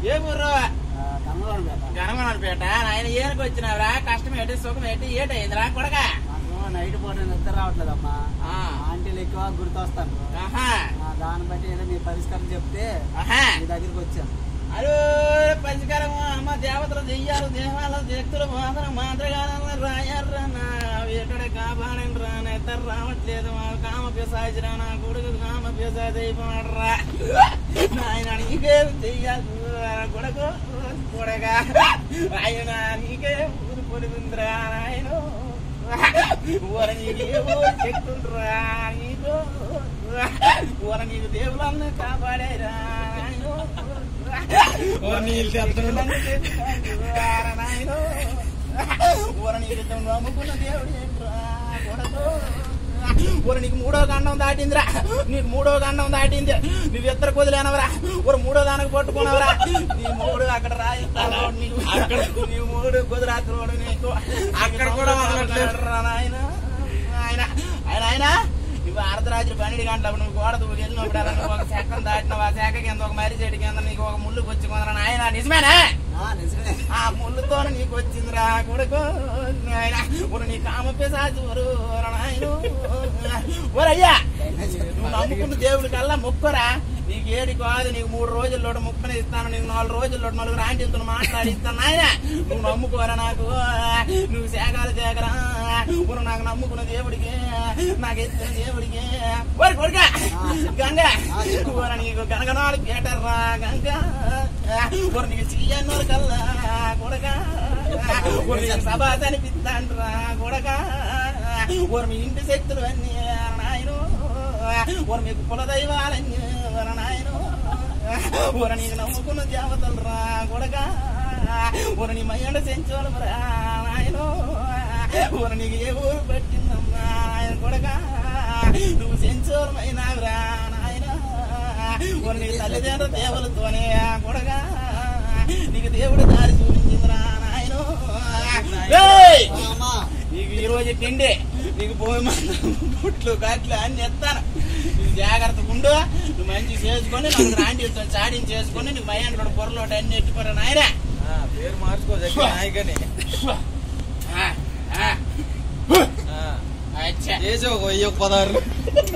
ఏ ఊరు? గణమనపేట. ఆయన ఏనుకు వచ్చినావురా? కష్టం ఏంటి, సుఖం ఏంటి, ఏటైందిరా కొడక? నైట్ పూట నిద్ర రావట్లేదమ్మా. ఆంటీలు ఎక్కువ గుర్తొస్తాను. దాన్ని బట్టి ఏదో మీ పరిష్కారం చెప్తే మీ దగ్గరికి వచ్చాను. అరే పరిష్కారం అమ్మ, దేవతలు దెయ్యాలు దేవాలు వ్యక్తులు మాత్రం మాత్రగానే రాయర్రా. ఎక్కడ కాపాడండి నా ఇద్దరు రావట్లేదు. కామ పిశాచిరా, నా కొడుకు కామ పిశాచి అయిపోయాడరా. ఆయన నీకే చెయ్యాలి కొడుకు కొడక. ఆయన నీకే ఊరు పొడిపిందిరా ఆయన. ఊర నీకు ఏ ఊరు చెక్తుండ్రా నీకు. ఊర నీకు దేవుళ్ళని కాపాడేరా ఆయన. ఊర నీళ్ళు నాయన. ఊర నీకు నమ్ముకున్న దేవుడు ఏంట్రా కొడకు. ఊర నీకు 3వ గండం దాటిందిరా. నీకు 3వ గండం దాటింది. నువ్వు ఇద్దరు కుదిలేనవరా. ఊరు 3వ దానికి పట్టుకున్నావరా. నీ 3 అక్కడ రాయిస్తాడు. నీకు నీ 3 కుదిరాత్రోడు నీకు అక్కడ కూడా నాయన. ఆయన ఆయన ఆయన నువ్వు అర్ధరాత్రి 12 గంటలప్పుడు నువ్వు గోడ దూకి వెళ్ళినప్పుడు అలా నువ్వు ఒక శాఖం దాటినావు. ఆ శాఖ కింద ఒక మర్రి చెట్టు కింద నీకు ఒక ముళ్ళు వచ్చి కొందరా నాయన. నిజమేనా? ఆ ముళ్ళుతో నీకు వచ్చిందిరా కొడుకు ఆయన. ఊరు నీ కామ పిశాచి ఊరు నాయన. ఊరయ్యా నువ్వు నమ్ముకున్న దేవుడి కల్లా మొక్కరా. నీకు ఏడి కాదు. నీకు 3 రోజుల్లోటి ముక్కని ఇస్తాను. నీకు 4 రోజుల్లోటి 4 ఆంటీలతో మాట్లాడిస్తాను నాయన. నువ్వు నమ్ముకోరా నాకు. నువ్వు శాఖలు చేకరా. ఊరు నాకు నమ్ముకున్న దేవుడికి, నాకు ఎత్తిన దేవుడికి. ఊరి కొడుక గంగ. ఊర నీకు గనగనాలు పెట్టర్రా గంగ. ఊరు నీకు చెయ్యన్నోరు కల్లా కొడక. ఊరు నీకు సభాత అనిపిస్తాండ్రా కొడక. ఊరు మీ ఇంటి శక్తులు అన్నీ నాయను. ఊరు మీకు కులదైవాలన్నీ నాయను. ఊర నీకు నమ్ముకున్న దేవతలు రా కొడక. ఊర నీ మయ్యండ సెంచోలు రా నాయను. ఊర నీకు ఏ ఊరు పట్టిందమ్మా ఆయన కొడక. నువ్వు సెంచోరమైనావురా నాయన. ఊర నీకు తల్లిదండ్రుల దేవులతోనే కొడక. నీకు దేవుడు దారి చూపించిందిరా నాయన. నీకు ఈ రోజు తిండి, నీకు పోయి పుట్లు గట్లు అన్ని ఎత్తాను. నువ్వు జాగ్రత్తగా ఉండు. నువ్వు మంచి చేసుకొని నాకు రాండితో చాటింగ్ చేసుకొని నీకు మయ్యండి పొరలోటి అన్ని ఎట్టుకోరా నాయన. పేరు మార్చుకో నాయకని. అచ్చా చేసి ఒక 16